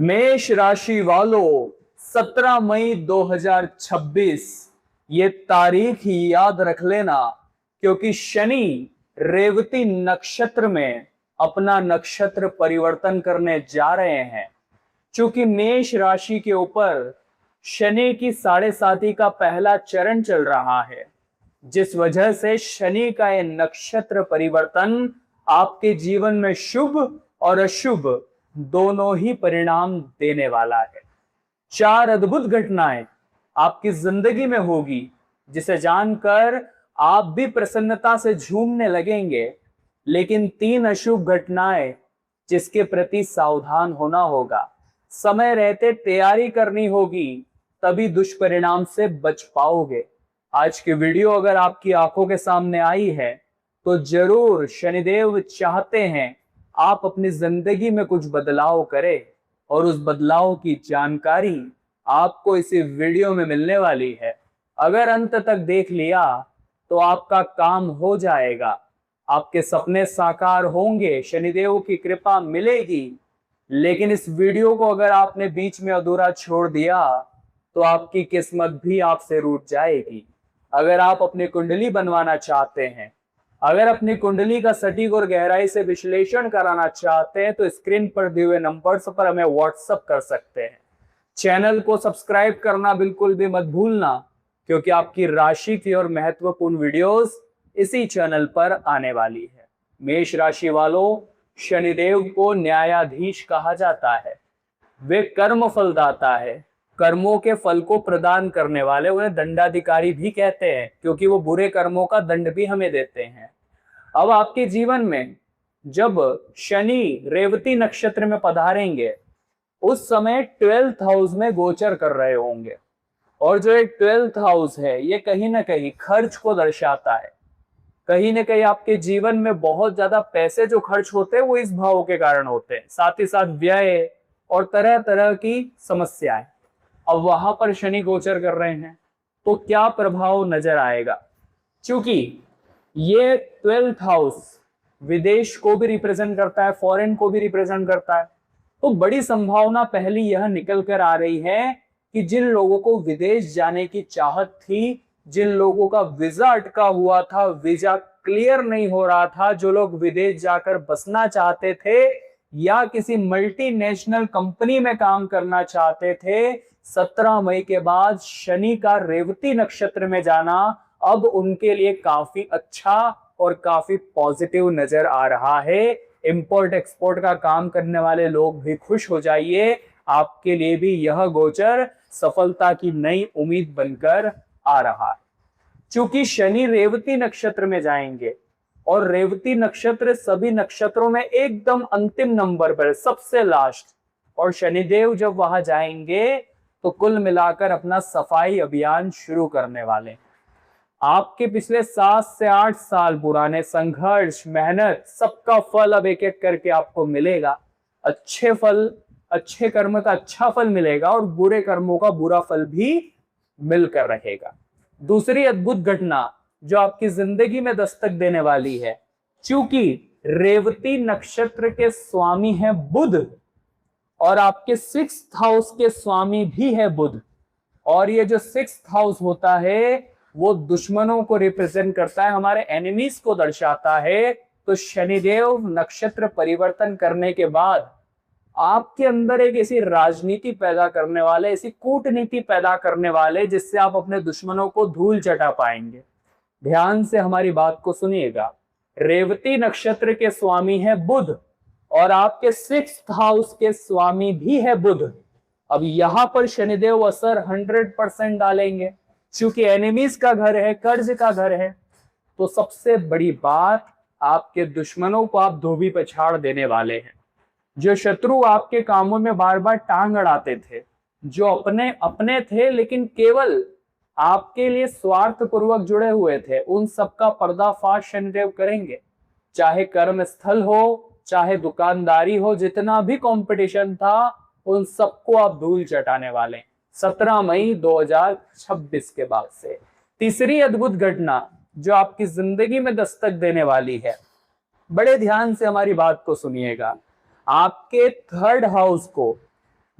मेष राशि वालों, 17 मई 2026 ये तारीख ही याद रख लेना, क्योंकि शनि रेवती नक्षत्र में अपना नक्षत्र परिवर्तन करने जा रहे हैं। चूंकि मेष राशि के ऊपर शनि की 7.5 का पहला चरण चल रहा है, जिस वजह से शनि का यह नक्षत्र परिवर्तन आपके जीवन में शुभ और अशुभ दोनों ही परिणाम देने वाला है। 4 अद्भुत घटनाएं आपकी जिंदगी में होगी, जिसे जानकर आप भी प्रसन्नता से झूमने लगेंगे। लेकिन 3 अशुभ घटनाएं जिसके प्रति सावधान होना होगा, समय रहते तैयारी करनी होगी, तभी दुष्परिणाम से बच पाओगे। आज की वीडियो अगर आपकी आंखों के सामने आई है तो जरूर शनिदेव चाहते हैं आप अपनी जिंदगी में कुछ बदलाव करें, और उस बदलाव की जानकारी आपको इसी वीडियो में मिलने वाली है। अगर अंत तक देख लिया तो आपका काम हो जाएगा, आपके सपने साकार होंगे, शनिदेव की कृपा मिलेगी। लेकिन इस वीडियो को अगर आपने बीच में अधूरा छोड़ दिया तो आपकी किस्मत भी आपसे रूठ जाएगी। अगर आप अपनी कुंडली बनवाना चाहते हैं, अगर अपनी कुंडली का सटीक और गहराई से विश्लेषण कराना चाहते हैं, तो स्क्रीन पर दिए हुए नंबर्स पर हमें व्हाट्सएप कर सकते हैं। चैनल को सब्सक्राइब करना बिल्कुल भी मत भूलना, क्योंकि आपकी राशि की और महत्वपूर्ण वीडियोस इसी चैनल पर आने वाली है। मेष राशि वालों, शनिदेव को न्यायाधीश कहा जाता है। वे कर्म फलदाता है, कर्मों के फल को प्रदान करने वाले। उन्हें दंडाधिकारी भी कहते हैं, क्योंकि वो बुरे कर्मों का दंड भी हमें देते हैं। अब आपके जीवन में जब शनि रेवती नक्षत्र में पधारेंगे, उस समय 12th हाउस में गोचर कर रहे होंगे, और जो एक 12th हाउस है, ये कहीं ना कहीं खर्च को दर्शाता है। कहीं ना कहीं आपके जीवन में बहुत ज्यादा पैसे जो खर्च होते हैं वो इस भाव के कारण होते हैं, साथ ही साथ व्यय और तरह तरह की समस्याएं। अब वहां पर शनि गोचर कर रहे हैं तो क्या प्रभाव नजर आएगा? क्योंकि ये 12th हाउस विदेश को भी रिप्रेजेंट करता है, फॉरेन को भी रिप्रेजेंट करता है। तो बड़ी संभावना पहली यह निकल कर आ रही है कि जिन लोगों को विदेश जाने की चाहत थी, जिन लोगों का वीजा अटका हुआ था, वीजा क्लियर नहीं हो रहा था, जो लोग विदेश जाकर बसना चाहते थे या किसी मल्टीनेशनल कंपनी में काम करना चाहते थे, 17 मई के बाद शनि का रेवती नक्षत्र में जाना अब उनके लिए काफी अच्छा और काफी पॉजिटिव नजर आ रहा है। इंपोर्ट एक्सपोर्ट का काम करने वाले लोग भी खुश हो जाइए, आपके लिए भी यह गोचर सफलता की नई उम्मीद बनकर आ रहा है। क्योंकि शनि रेवती नक्षत्र में जाएंगे, और रेवती नक्षत्र सभी नक्षत्रों में एकदम अंतिम नंबर पर, सबसे लास्ट। और शनिदेव जब वहां जाएंगे तो कुल मिलाकर अपना सफाई अभियान शुरू करने वाले। आपके पिछले 7 से 8 साल पुराने संघर्ष, मेहनत, सबका फल अब एक एक करके आपको मिलेगा। अच्छे फल, अच्छे कर्म का अच्छा फल मिलेगा, और बुरे कर्मों का बुरा फल भी मिलकर रहेगा। दूसरी अद्भुत घटना जो आपकी जिंदगी में दस्तक देने वाली है, क्योंकि रेवती नक्षत्र के स्वामी है बुध, और आपके 6th हाउस के स्वामी भी है बुध। और ये जो 6th हाउस होता है वो दुश्मनों को रिप्रेजेंट करता है, हमारे एनिमीज को दर्शाता है। तो शनिदेव नक्षत्र परिवर्तन करने के बाद आपके अंदर एक ऐसी राजनीति पैदा करने वाले, ऐसी कूटनीति पैदा करने वाले, जिससे आप अपने दुश्मनों को धूल चटा पाएंगे। ध्यान से हमारी बात को सुनिएगा। रेवती नक्षत्र के स्वामी है बुध, और आपके 6th हाउस के स्वामी भी है बुध। अब यहां पर शनिदेव असर 100% डालेंगे, क्योंकि एनिमीज का घर है, कर्ज का घर है। तो सबसे बड़ी बात, आपके दुश्मनों को आप धोबी पछाड़ देने वाले हैं। जो शत्रु आपके कामों में बार बार टांग अड़ाते थे, जो अपने थे लेकिन केवल आपके लिए स्वार्थ पूर्वक जुड़े हुए थे, उन सबका पर्दाफाश शनिदेव करेंगे। चाहे कर्म स्थल हो, चाहे दुकानदारी हो, जितना भी कंपटीशन था, उन सबको आप धूल चटाने वाले 17 मई 2026 के बाद से। तीसरी अद्भुत घटना जो आपकी जिंदगी में दस्तक देने वाली है, बड़े ध्यान से हमारी बात को सुनिएगा। आपके 3rd हाउस को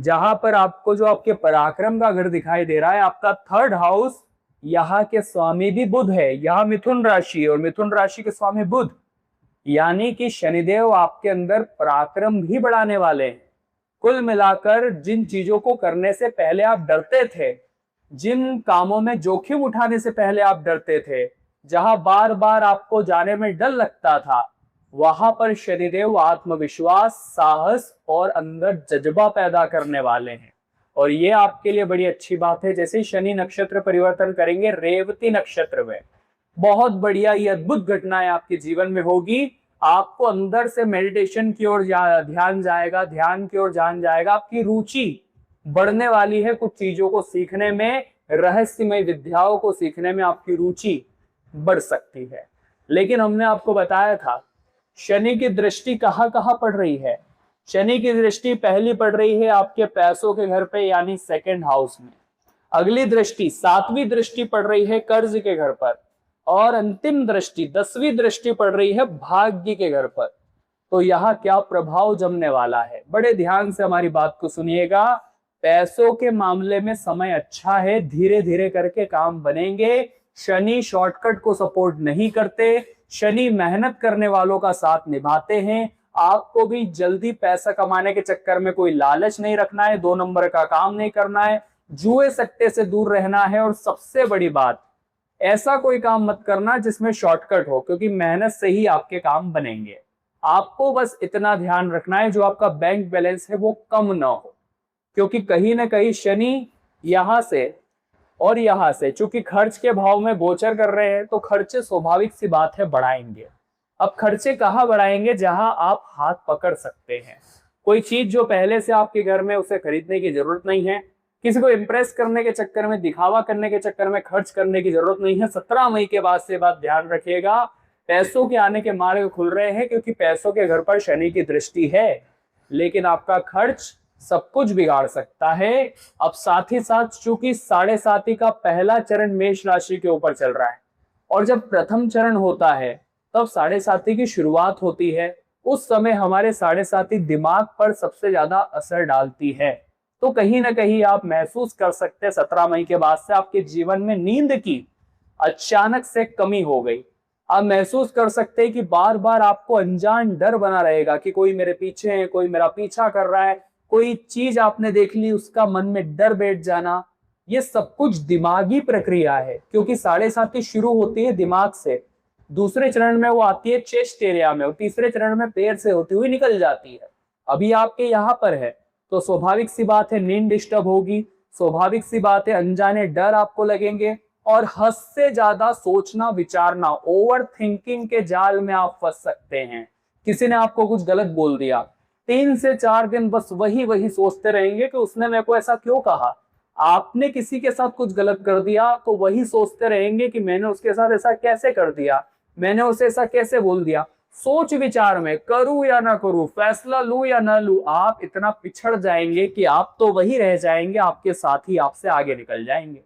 जहां पर आपको जो आपके पराक्रम का घर दिखाई दे रहा है, आपका थर्ड हाउस, यहाँ के स्वामी भी बुध है। यहाँ मिथुन राशि और मिथुन राशि के स्वामी बुध, यानी कि शनिदेव आपके अंदर पराक्रम भी बढ़ाने वाले हैं। कुल मिलाकर जिन चीजों को करने से पहले आप डरते थे, जिन कामों में जोखिम उठाने से पहले आप डरते थे, जहां बार बार आपको जाने में डर लगता था, वहां पर शनिदेव आत्मविश्वास, साहस और अंदर जज्बा पैदा करने वाले हैं। और ये आपके लिए बड़ी अच्छी बात है। जैसे शनि नक्षत्र परिवर्तन करेंगे रेवती नक्षत्र में, बहुत बढ़िया ये अद्भुत घटनाएं आपके जीवन में होगी। आपको अंदर से मेडिटेशन की ओर ध्यान जाएगा, ध्यान की ओर ध्यान जाएगा। आपकी रुचि बढ़ने वाली है कुछ चीजों को सीखने में, रहस्यमय विद्याओं को सीखने में आपकी रुचि बढ़ सकती है। लेकिन हमने आपको बताया था शनि की दृष्टि कहाँ कहाँ पड़ रही है। शनि की दृष्टि पहली पड़ रही है आपके पैसों के घर पे, यानी सेकंड हाउस में। अगली दृष्टि 7वीं दृष्टि पड़ रही है कर्ज के घर पर, और अंतिम दृष्टि 10वीं दृष्टि पड़ रही है भाग्य के घर पर। तो यहाँ क्या प्रभाव जमने वाला है, बड़े ध्यान से हमारी बात को सुनिएगा। पैसों के मामले में समय अच्छा है, धीरे धीरे करके काम बनेंगे। शनि शॉर्टकट को सपोर्ट नहीं करते, शनि मेहनत करने वालों का साथ निभाते हैं। आपको भी जल्दी पैसा कमाने के चक्कर में कोई लालच नहीं रखना है, 2 नंबर का काम नहीं करना है, जुए सट्टे से दूर रहना है। और सबसे बड़ी बात, ऐसा कोई काम मत करना जिसमें शॉर्टकट हो, क्योंकि मेहनत से ही आपके काम बनेंगे। आपको बस इतना ध्यान रखना है जो आपका बैंक बैलेंस है वो कम ना हो, क्योंकि कहीं ना कहीं शनि यहां से और यहां से चूंकि खर्च के भाव में गोचर कर रहे हैं, तो खर्चे स्वाभाविक सी बात है बढ़ाएंगे। अब खर्चे कहाँ बढ़ाएंगे, जहां आप हाथ पकड़ सकते हैं। कोई चीज जो पहले से आपके घर में, उसे खरीदने की जरूरत नहीं है। किसी को इंप्रेस करने के चक्कर में, दिखावा करने के चक्कर में खर्च करने की जरूरत नहीं है। 17 मई के बाद से बात ध्यान रखिएगा, पैसों के आने के मार्ग खुल रहे हैं, क्योंकि पैसों के घर पर शनि की दृष्टि है। लेकिन आपका खर्च सब कुछ बिगाड़ सकता है। अब साथ ही साथ चूंकि 7.5 का पहला चरण मेष राशि के ऊपर चल रहा है, और जब प्रथम चरण होता है तब 7.5 की शुरुआत होती है। उस समय हमारे 7.5 दिमाग पर सबसे ज्यादा असर डालती है। तो कहीं ना कहीं आप महसूस कर सकते हैं 17 मई के बाद से आपके जीवन में नींद की अचानक से कमी हो गई। आप महसूस कर सकते हैं कि बार बार आपको अनजान डर बना रहेगा कि कोई मेरे पीछे है, कोई मेरा पीछा कर रहा है। कोई चीज आपने देख ली, उसका मन में डर बैठ जाना, ये सब कुछ दिमागी प्रक्रिया है। क्योंकि 7.5 शुरू होती है दिमाग से, दूसरे चरण में वो आती है चेस्ट एरिया में, और तीसरे चरण में पैर से होती हुई निकल जाती है। अभी आपके यहाँ पर है, तो स्वाभाविक सी बात है नींद डिस्टर्ब होगी, स्वाभाविक सी बात है अनजाने डर आपको लगेंगे, और हद से ज्यादा सोचना विचारना, ओवर थिंकिंग के जाल में आप फंस सकते हैं। किसी ने आपको कुछ गलत बोल दिया, 3 से 4 दिन बस वही सोचते रहेंगे कि उसने मेरे को ऐसा क्यों कहा। आपने किसी के साथ कुछ गलत कर दिया तो वही सोचते रहेंगे कि मैंने उसके साथ ऐसा कैसे कर दिया, मैंने उसे ऐसा कैसे बोल दिया। सोच विचार में करूं या ना करूं, फैसला लूं या ना लूं, आप इतना पिछड़ जाएंगे कि आप तो वही रह जाएंगे, आपके साथी आपसे आगे निकल जाएंगे।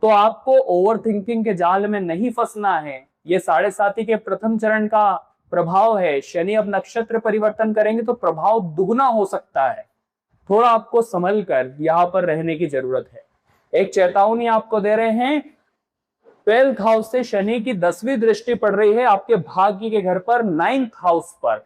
तो आपको ओवर थिंकिंग के जाल में नहीं फंसना है। ये 7.5 के प्रथम चरण का प्रभाव है। शनि अब नक्षत्र परिवर्तन करेंगे तो प्रभाव दुगना हो सकता है। थोड़ा आपको संभल कर यहाँ पर रहने की जरूरत है। एक चेतावनी आपको दे रहे हैं, 12th हाउस से शनि की 10वीं दृष्टि पड़ रही है आपके भाग्य के घर पर, 9th हाउस पर।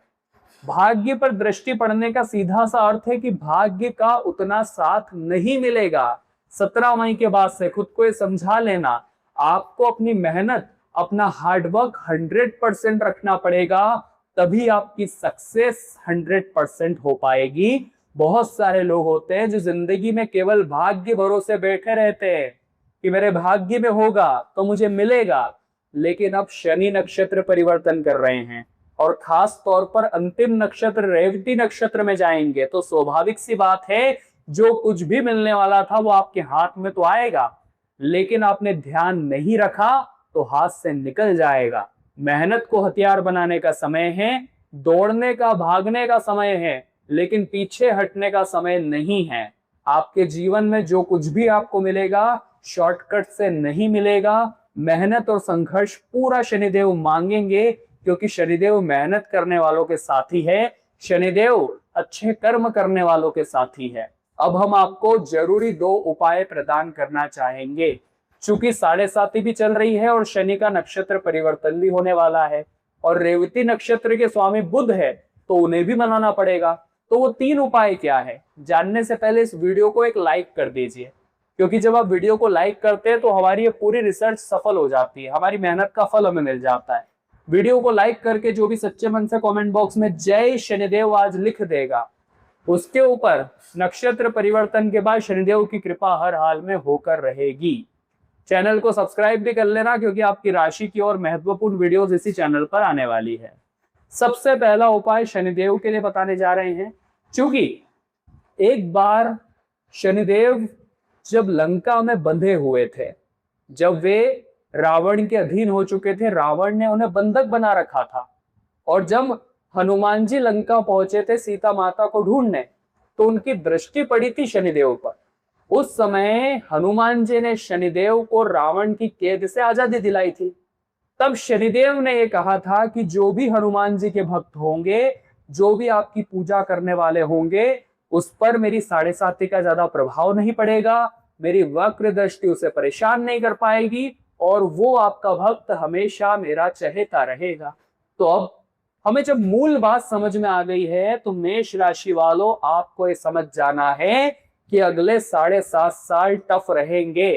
भाग्य पर दृष्टि पड़ने का सीधा सा अर्थ है कि भाग्य का उतना साथ नहीं मिलेगा। 17 मई के बाद से खुद को ये समझा लेना, आपको अपनी मेहनत, अपना हार्डवर्क 100% रखना पड़ेगा, तभी आपकी सक्सेस 100% हो पाएगी। बहुत सारे लोग होते हैं जो जिंदगी में केवल भाग्य भरोसे बैठे रहते हैं कि मेरे भाग्य में होगा तो मुझे मिलेगा। लेकिन अब शनि नक्षत्र परिवर्तन कर रहे हैं, और खास तौर पर अंतिम नक्षत्र रेवती नक्षत्र में जाएंगे, तो स्वाभाविक सी बात है जो कुछ भी मिलने वाला था वो आपके हाथ में तो आएगा, लेकिन आपने ध्यान नहीं रखा तो हाथ से निकल जाएगा। मेहनत को हथियार बनाने का समय है, दौड़ने का, भागने का समय है, लेकिन पीछे हटने का समय नहीं है। आपके जीवन में जो कुछ भी आपको मिलेगा शॉर्टकट से नहीं मिलेगा। मेहनत और संघर्ष पूरा शनिदेव मांगेंगे, क्योंकि शनिदेव मेहनत करने वालों के साथी है, शनिदेव अच्छे कर्म करने वालों के साथी है। अब हम आपको जरूरी 2 उपाय प्रदान करना चाहेंगे। चूंकि 7.5 भी चल रही है और शनि का नक्षत्र परिवर्तन भी होने वाला है और रेवती नक्षत्र के स्वामी बुध है, तो उन्हें भी मनाना पड़ेगा। तो वो 3 उपाय क्या है, जानने से पहले इस वीडियो को एक लाइक कर दीजिए, क्योंकि जब आप वीडियो को लाइक करते हैं तो हमारी ये पूरी रिसर्च सफल हो जाती है, हमारी मेहनत का फल हमें मिल जाता है। वीडियो को लाइक करके जो भी सच्चे मन से कमेंट बॉक्स में जय शनिदेव आज लिख देगा, उसके ऊपर नक्षत्र परिवर्तन के बाद शनिदेव की कृपा हर हाल में होकर रहेगी। चैनल को सब्सक्राइब भी कर लेना, क्योंकि आपकी राशि की और महत्वपूर्ण वीडियोस इसी चैनल पर आने वाली है। सबसे पहला उपाय शनिदेव के लिए बताने जा रहे हैं। क्योंकि एक बार शनिदेव जब लंका में बंधे हुए थे, जब वे रावण के अधीन हो चुके थे, रावण ने उन्हें बंधक बना रखा था, और जब हनुमान जी लंका पहुंचे थे सीता माता को ढूंढने, तो उनकी दृष्टि पड़ी थी शनिदेव पर। उस समय हनुमान जी ने शनिदेव को रावण की कैद से आजादी दिलाई थी। तब शनिदेव ने यह कहा था कि जो भी हनुमान जी के भक्त होंगे, जो भी आपकी पूजा करने वाले होंगे, उस पर मेरी 7.5 का ज्यादा प्रभाव नहीं पड़ेगा, मेरी वक्र दृष्टि उसे परेशान नहीं कर पाएगी, और वो आपका भक्त हमेशा मेरा चहेता रहेगा। तो अब हमें जब मूल बात समझ में आ गई है, तो मेष राशि वालों आपको ये समझ जाना है कि अगले 7.5 साल टफ रहेंगे,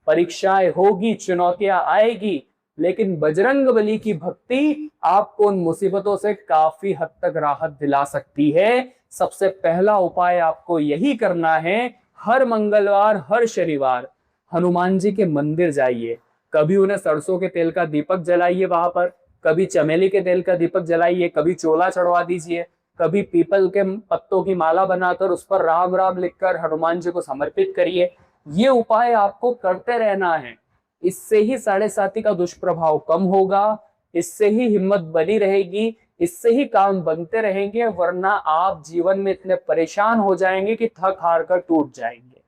परीक्षाएं होगी, चुनौतियां आएगी, लेकिन बजरंग बली की भक्ति आपको उन मुसीबतों से काफी हद तक राहत दिला सकती है। सबसे पहला उपाय आपको यही करना है, हर मंगलवार हर शनिवार हनुमान जी के मंदिर जाइए, कभी उन्हें सरसों के तेल का दीपक जलाइए वहां पर, कभी चमेली के तेल का दीपक जलाइए, कभी चोला चढ़वा दीजिए, कभी पीपल के पत्तों की माला बनाकर उस पर राम राम लिखकर हनुमान जी को समर्पित करिए। ये उपाय आपको करते रहना है। इससे ही 7.5 का दुष्प्रभाव कम होगा, इससे ही हिम्मत बनी रहेगी, इससे ही काम बनते रहेंगे, वरना आप जीवन में इतने परेशान हो जाएंगे कि थक हार कर टूट जाएंगे।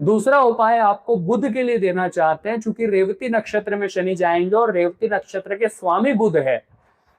दूसरा उपाय आपको बुध के लिए देना चाहते हैं, क्योंकि रेवती नक्षत्र में शनि जाएंगे और रेवती नक्षत्र के स्वामी बुध है।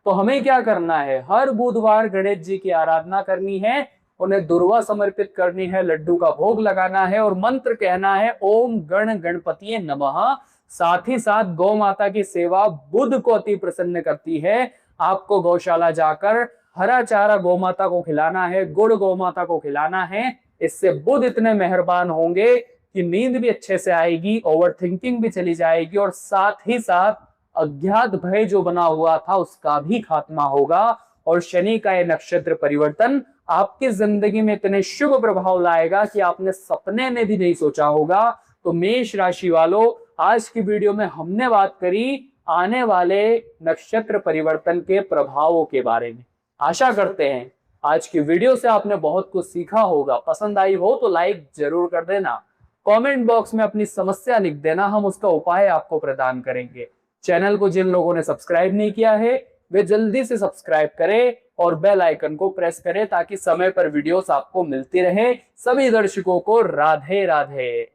तो हमें क्या करना है, हर बुधवार गणेश जी की आराधना करनी है, उन्हें दुर्वा समर्पित करनी है, लड्डू का भोग लगाना है और मंत्र कहना है ओम गण गणपतिये नमः। साथ ही साथ गौ माता की सेवा बुध को अति प्रसन्न करती है। आपको गौशाला जाकर हरा चारा गौ माता को खिलाना है, गुड़ गौ माता को खिलाना है। इससे बुध इतने मेहरबान होंगे कि नींद भी अच्छे से आएगी, ओवर थिंकिंग भी चली जाएगी, और साथ ही साथ अज्ञात भय जो बना हुआ था उसका भी खात्मा होगा। और शनि का यह नक्षत्र परिवर्तन आपकी जिंदगी में इतने शुभ प्रभाव लाएगा कि आपने सपने में भी नहीं सोचा होगा। तो मेष राशि वालों, आज की वीडियो में हमने बात करी आने वाले नक्षत्र परिवर्तन के प्रभावों के बारे में। आशा करते हैं आज की वीडियो से आपने बहुत कुछ सीखा होगा। पसंद आई हो तो लाइक जरूर कर देना, कमेंट बॉक्स में अपनी समस्या लिख देना, हम उसका उपाय आपको प्रदान करेंगे। चैनल को जिन लोगों ने सब्सक्राइब नहीं किया है वे जल्दी से सब्सक्राइब करें और बेल आइकन को प्रेस करें, ताकि समय पर वीडियोस आपको मिलती रहे। सभी दर्शकों को राधे राधे।